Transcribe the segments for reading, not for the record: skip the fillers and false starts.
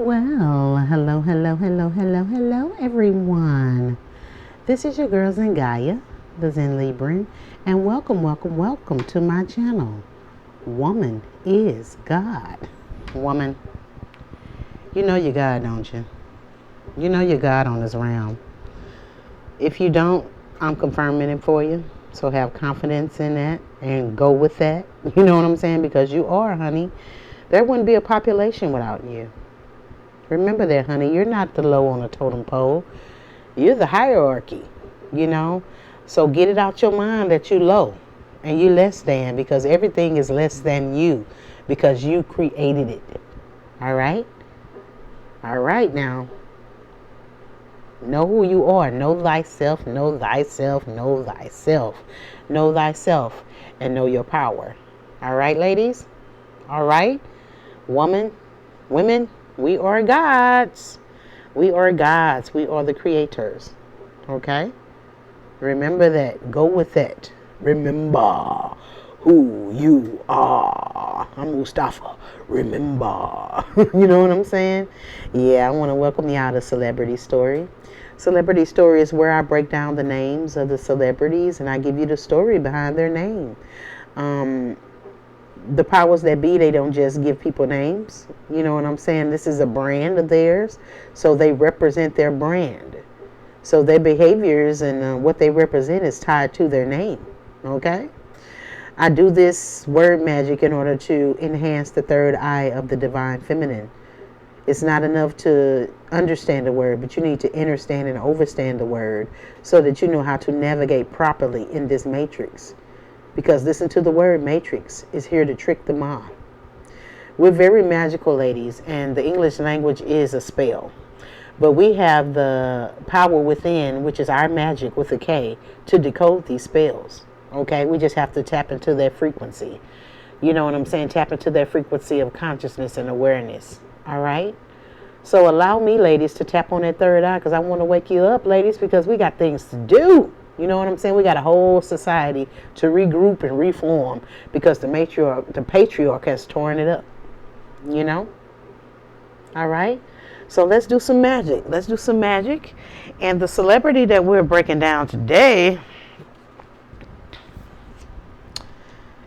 Well, hello, everyone. This is your girl Zangaya, the Zen Libran, and welcome to my channel. Woman is God. Woman, you know you're God, don't you? You know you're God on this realm. If you don't, I'm confirming it for you. So have confidence in that and go with that. You know what I'm saying? Because you are, honey. There wouldn't be a population without you. Remember that, honey. You're not the low on the totem pole. You're the hierarchy, you know. So get it out your mind that you low and you less than, because everything is less than you because you created it. All right? All right now. Know who you are. Know thyself, know thyself, know thyself. Know thyself and know your power. All right, ladies? All right? Women, we are gods. We are gods. We are the creators. Okay? Remember that. Go with it. Remember who you are. I'm Mustafa. Remember. You know what I'm saying? Yeah, I want to welcome you out to Celebrity Story. Celebrity Story is where I break down the names of the celebrities and I give you the story behind their name. The powers that be, they don't just give people names. You know what I'm saying? This is a brand of theirs. So they represent their brand. So their behaviors and what they represent is tied to their name. Okay? I do this word magic in order to enhance the third eye of the divine feminine. It's not enough to understand the word, but you need to understand and overstand the word so that you know how to navigate properly in this matrix. Because listen to the word, matrix is here to trick the mind. We're very magical, ladies, and the English language is a spell. But we have the power within, which is our magic with a K, to decode these spells. Okay? We just have to tap into their frequency. You know what I'm saying? Tap into their frequency of consciousness and awareness. All right? So allow me, ladies, to tap on that third eye because I want to wake you up, ladies, because we got things to do. You know what I'm saying? We got a whole society to regroup and reform because the patriarch has torn it up. You know? All right? So let's do some magic. Let's do some magic. And the celebrity that we're breaking down today,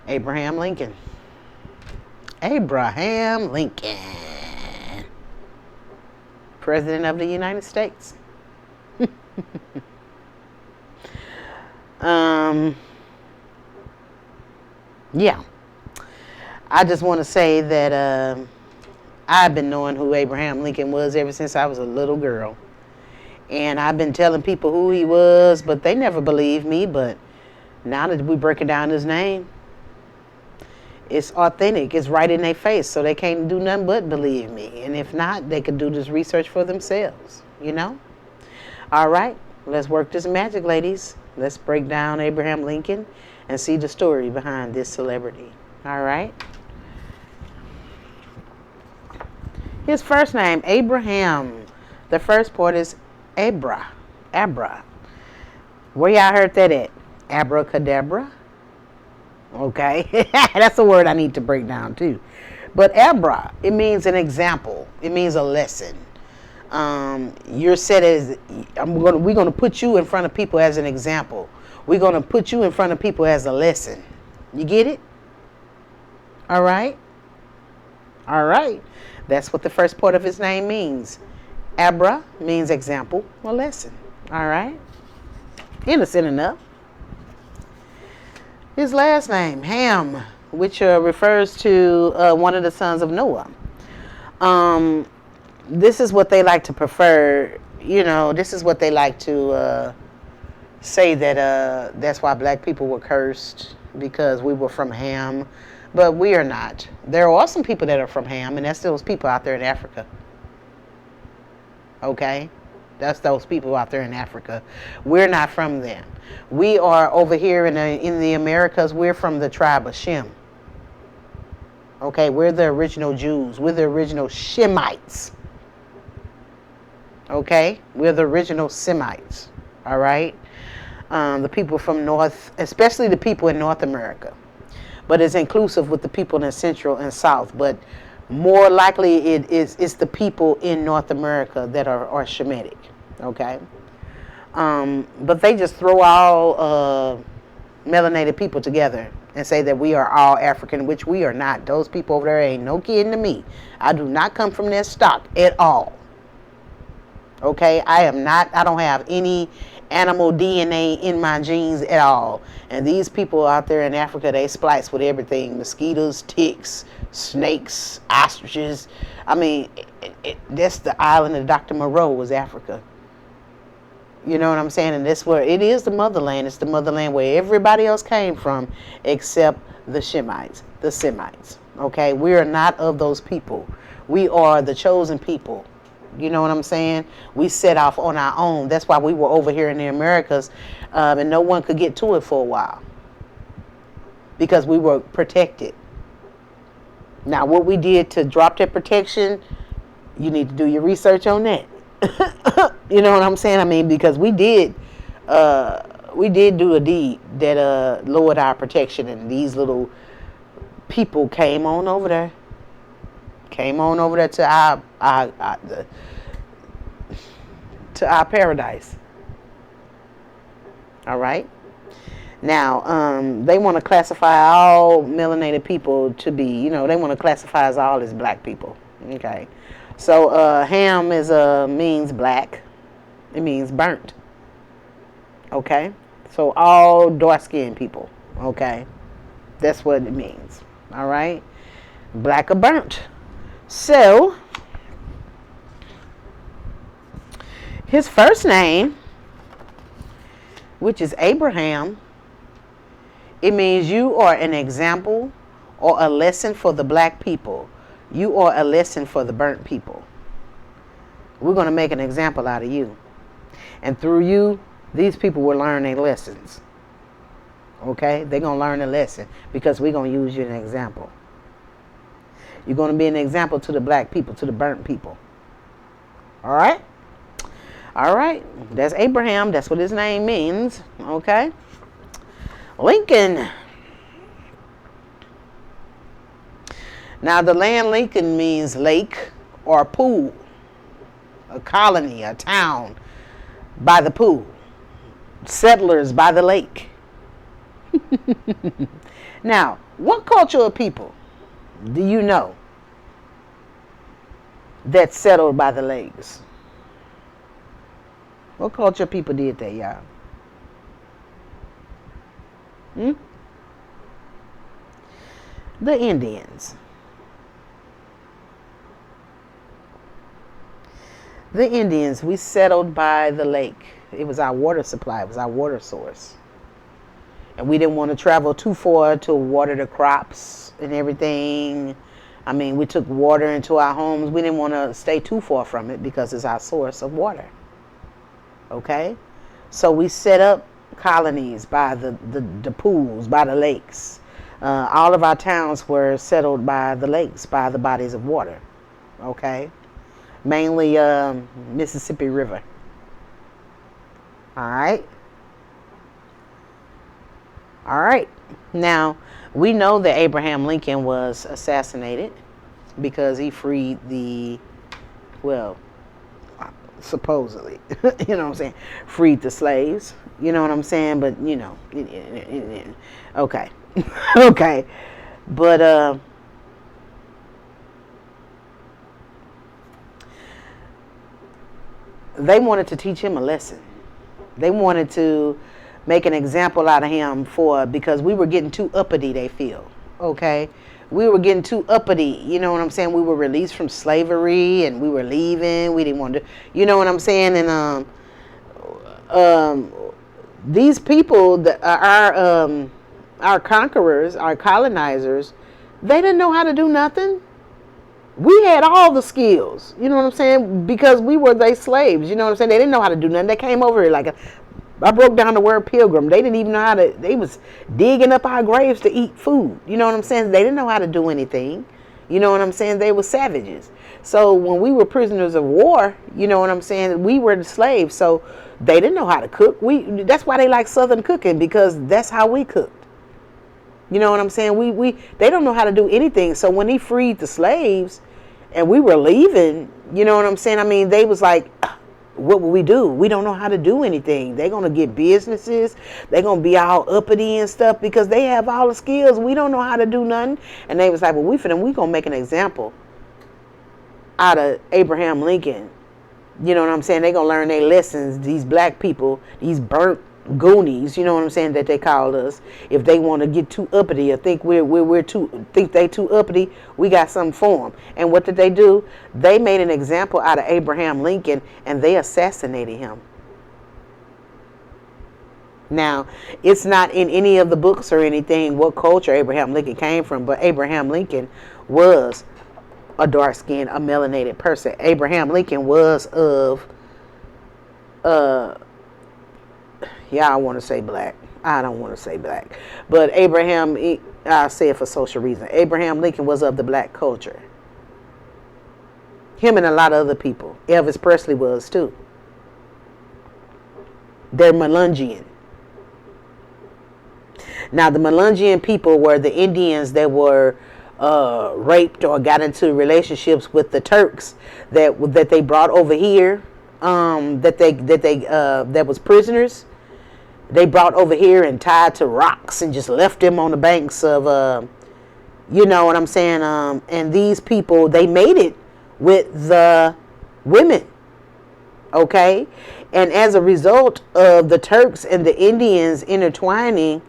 Abraham Lincoln. Abraham Lincoln. President of the United States. Yeah. I just want to say that I've been knowing who Abraham Lincoln was ever since I was a little girl. And I've been telling people who he was, but they never believed me. But now that we're breaking down his name, it's authentic. It's right in their face. So they can't do nothing but believe me. And if not, they could do this research for themselves. You know? All right. Let's work this magic, ladies. Let's break down Abraham Lincoln and see the story behind this celebrity. All right. His first name, Abraham. The first part is Abra. Where y'all heard that at? Abracadabra? Okay. That's a word I need to break down too. But Abra, it means an example. It means a lesson. You're set as, we're going to put you in front of people as an example. We're going to put you in front of people as a lesson. You get it? All right. All right. That's what the first part of his name means. Abra means example or lesson. All right. Innocent enough. His last name, Ham, which refers to one of the sons of Noah. This is what they like to prefer. You know, this is what they like to say that that's why black people were cursed because we were from Ham. But we are not. There are some people that are from Ham, and that's those people out there in Africa. Okay? That's those people out there in Africa. We're not from them. We are over here in the Americas. We're from the tribe of Shem. Okay? We're the original Jews. We're the original Shemites. Okay? We're the original Semites. All right? The people from North, especially the people in North America. But it's inclusive with the people in Central and South. But More likely it's the people in North America that are Shemitic. Okay. But they just throw all melanated people together and say that we are all African, which we are not. Those people over there ain't no kidding to me. I do not come from their stock at all. Okay, I don't have any animal DNA in my genes at all. And these people out there in Africa, they splice with everything: mosquitoes, ticks, snakes, ostriches. I mean, that's the island of Dr. Moreau was Africa. You know what I'm saying? And that's where it is the motherland. It's the motherland where everybody else came from except the Shemites, the Semites. Okay, we are not of those people. We are the chosen people. You know what I'm saying? We set off on our own. That's why we were over here in the Americas, and no one could get to it for a while because we were protected. Now, what we did to drop that protection, you need to do your research on that. You know what I'm saying? I mean, because we did do a deed that lowered our protection, and these little people came on over there to our paradise. All right. Now, they want to classify all melanated people to be, they want to classify us all as black people. Okay. So Ham means black. It means burnt. Okay. So all dark-skinned people. Okay. That's what it means. All right. Black or burnt. So his first name, which is Abraham, it means you are an example or a lesson for the black people. You are a lesson for the burnt people. We're going to make an example out of you. And through you, these people will learn their lessons. Okay? They're going to learn a lesson because we're going to use you as an example. You're going to be an example to the black people, to the burnt people. All right? All right. That's Abraham. That's what his name means. Okay? Lincoln. Now, the land Lincoln means lake or pool, a colony, a town by the pool, settlers by the lake. Now, what culture of people do you know that settled by the lakes? What culture of people did that, y'all? The Indians. The Indians, we settled by the lake. It was our water supply. It was our water source. And we didn't want to travel too far to water the crops and everything. I mean, we took water into our homes. We didn't want to stay too far from it because it's our source of water. Okay? So we set up colonies by the pools, by the lakes. All of our towns were settled by the lakes, by the bodies of water. Okay? Mainly Mississippi River. All right. All right. Now, we know that Abraham Lincoln was assassinated because he freed supposedly, you know what I'm saying, freed the slaves. You know what I'm saying? But, okay. Okay. But, they wanted to teach him a lesson. They wanted to make an example out of him because we were getting too uppity, they feel. Okay? We were getting too uppity. You know what I'm saying? We were released from slavery and we were leaving. We didn't want to, you know what I'm saying? And these people, our conquerors, our colonizers, they didn't know how to do nothing. We had all the skills, you know what I'm saying? Because we were their slaves, you know what I'm saying? They didn't know how to do nothing. They came over here I broke down the word pilgrim. They didn't even know how to, they was digging up our graves to eat food. You know what I'm saying? They didn't know how to do anything. You know what I'm saying? They were savages. So when we were prisoners of war, you know what I'm saying? We were the slaves. So they didn't know how to cook. That's why they like Southern cooking, because that's how we cooked. You know what I'm saying? They don't know how to do anything. So when he freed the slaves and we were leaving, you know what I'm saying? I mean, they was like, what will we do? We don't know how to do anything. They're going to get businesses. They're going to be all uppity and stuff because they have all the skills. We don't know how to do nothing. And they was like, well, we going to make an example out of Abraham Lincoln. You know what I'm saying? They're going to learn their lessons. These black people, these burnt Goonies, you know what I'm saying, that they called us. If they want to get too uppity or think they too uppity, we got something for them. And what did they do? They made an example out of Abraham Lincoln and they assassinated him. Now, it's not in any of the books or anything what culture Abraham Lincoln came from, but Abraham Lincoln was a dark-skinned, a melanated person. Abraham Lincoln was of I want to say black. I don't want to say black. But Abraham, I'll say it for social reason. Abraham Lincoln was of the black culture. Him and a lot of other people. Elvis Presley was too. They're Melungeon. Now, the Melungeon people were the Indians that were raped or got into relationships with the Turks that they brought over here. That was prisoners. They brought over here and tied to rocks and just left them on the banks of, you know what I'm saying? And these people, they made it with the women, okay? And as a result of the Turks and the Indians intertwining,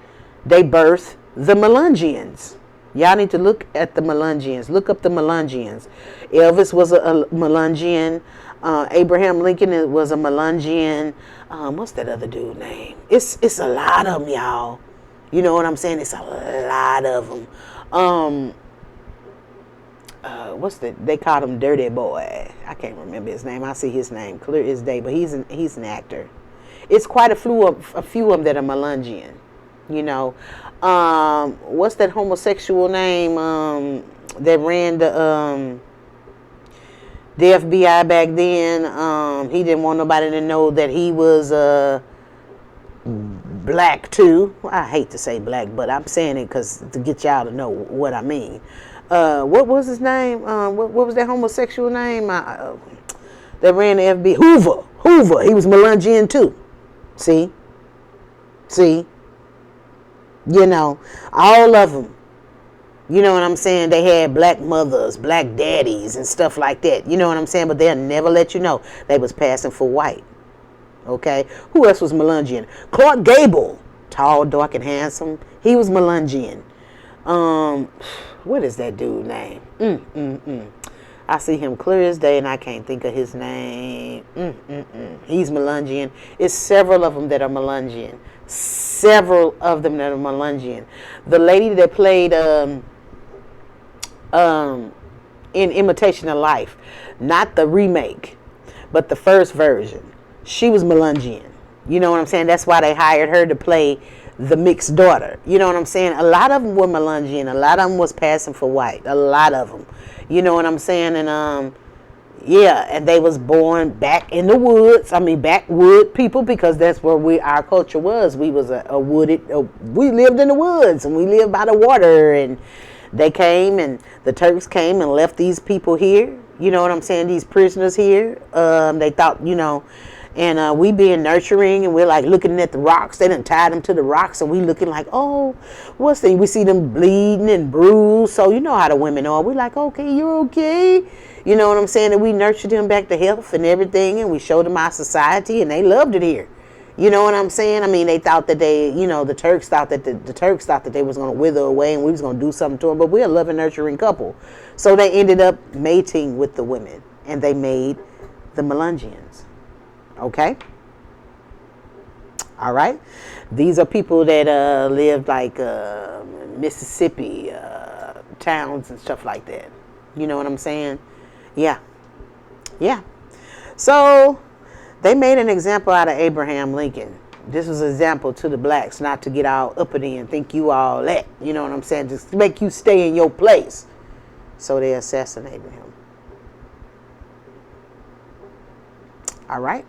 they birthed the Melungeons. Y'all need to look at the Melungeons. Look up the Melungeons. Elvis was a Melungeon. Abraham Lincoln was a Melungeon. What's that other dude's name? It's a lot of them, y'all. You know what I'm saying? It's a lot of them. They called him Dirty Boy. I can't remember his name. I see his name clear as day, but he's an actor. It's quite a few of them that are Melungeon. You know, what's that homosexual name that ran the FBI back then? He didn't want nobody to know that he was black too. I hate to say black, but I'm saying it because to get y'all to know what I mean. What was his name? What was that homosexual name that ran the FBI? Hoover. He was Melungeon too. See. You know, all of them. You know what I'm saying? They had black mothers, black daddies, and stuff like that. You know what I'm saying? But they'll never let you know they was passing for white. Okay? Who else was Melungeon? Clark Gable. Tall, dark, and handsome. He was Melungeon. What is that dude's name? I see him clear as day, and I can't think of his name. He's Melungeon. It's several of them that are Melungeon. Several of them that are Melungeon. The lady that played in Imitation of Life, not the remake, but the first version, she was Melungeon. You know what I'm saying? That's why they hired her to play the mixed daughter. You know what I'm saying? A lot of them were Melungeon. A lot of them was passing for white. A lot of them. You know what I'm saying? And yeah, and they was born back in the woods. I mean, backwood people, because that's where our culture was. We was we lived in the woods and we lived by the water. And they came, and the Turks came and left these people here. You know what I'm saying? These prisoners here. They thought, you know, and we being nurturing, and we're like looking at the rocks. They done tied them to the rocks, and we looking like, oh, what's the? We see them bleeding and bruised. So you know how the women are. We like, okay, you're okay. You know what I'm saying? And we nurtured them back to health and everything, and we showed them our society, and they loved it here. You know what I'm saying? I mean, they thought that the Turks thought that the Turks thought that they was going to wither away and we was going to do something to them, but we're a loving, nurturing couple. So they ended up mating with the women, and they made the Melungeons. Okay? All right? These are people that lived like Mississippi towns and stuff like that. You know what I'm saying? Yeah. So they made an example out of Abraham Lincoln. This was an example to the blacks, not to get all uppity and think you all that. You know what I'm saying? Just to make you stay in your place. So they assassinated him. All right?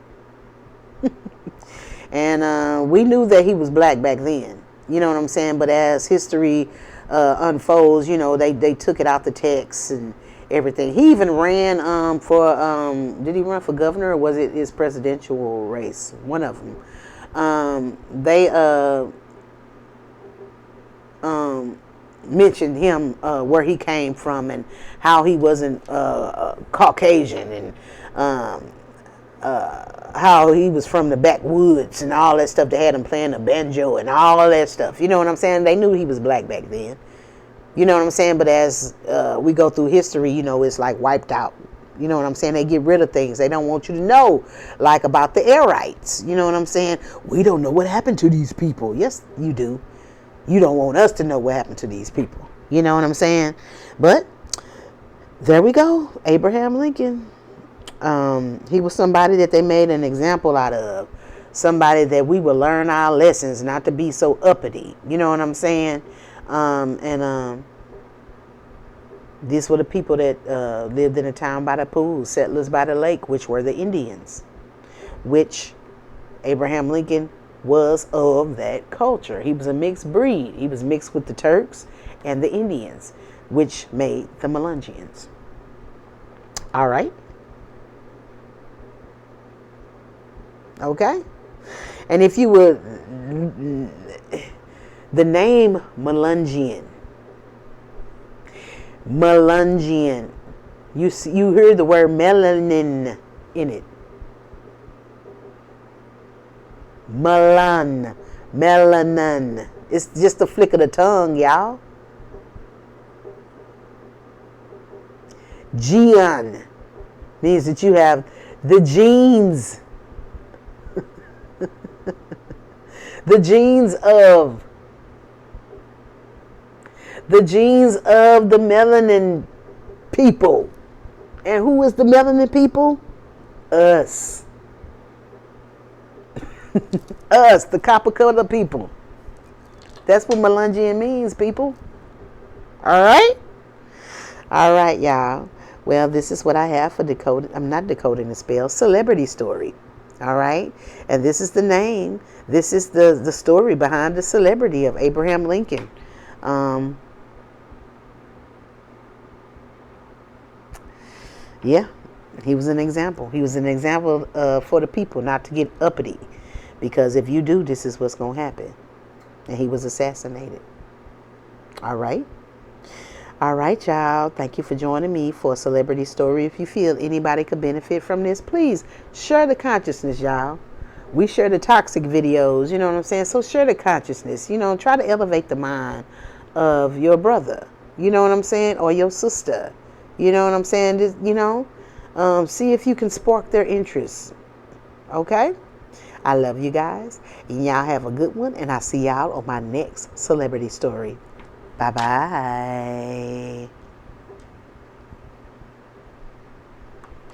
And we knew that he was black back then. You know what I'm saying? But as history unfolds, you know, they took it out the text and everything. He even ran did he run for governor, or was it his presidential race? One of them. They mentioned him, where he came from and how he wasn't Caucasian, and how he was from the backwoods and all that stuff. They had him playing the banjo and all of that stuff. You know what I'm saying? They knew he was black back then. You know what I'm saying? But as we go through history, you know, it's like wiped out. You know what I'm saying? They get rid of things they don't want you to know, like about the Airites. You know what I'm saying? We don't know what happened to these people. Yes, you do. You don't want us to know what happened to these people. You know what I'm saying? But there we go. Abraham Lincoln. He was somebody that they made an example out of. Somebody that we will learn our lessons, not to be so uppity. You know what I'm saying? These were the people that lived in a town by the pool, settlers by the lake, which were the Indians, which Abraham Lincoln was of that culture. He was a mixed breed. He was mixed with the Turks and the Indians, which made the Melungeons. All right. Okay. And if you would, the name Melungeon, you hear the word melanin in it. Melanin. It's just a flick of the tongue, y'all. Geon means that you have the genes. The genes of the melanin people. And who is the melanin people? Us. Us, the copper color people. That's what Melungeon means, people. All right? All right, y'all. Well, this is what I have for decoding. I'm not decoding the spell. Celebrity story. All right? And this is the name. This is the story behind the celebrity of Abraham Lincoln. Yeah, he was an example. He was an example for the people not to get uppity. Because if you do, this is what's going to happen. And he was assassinated. All right. All right, y'all. Thank you for joining me for a celebrity story. If you feel anybody could benefit from this, please share the consciousness, y'all. We share the toxic videos, you know what I'm saying? So share the consciousness. You know, try to elevate the mind of your brother. You know what I'm saying? Or your sister. You know what I'm saying? Just, you know, see if you can spark their interest. Okay? I love you guys. And y'all have a good one. And I'll see y'all on my next celebrity story. Bye-bye.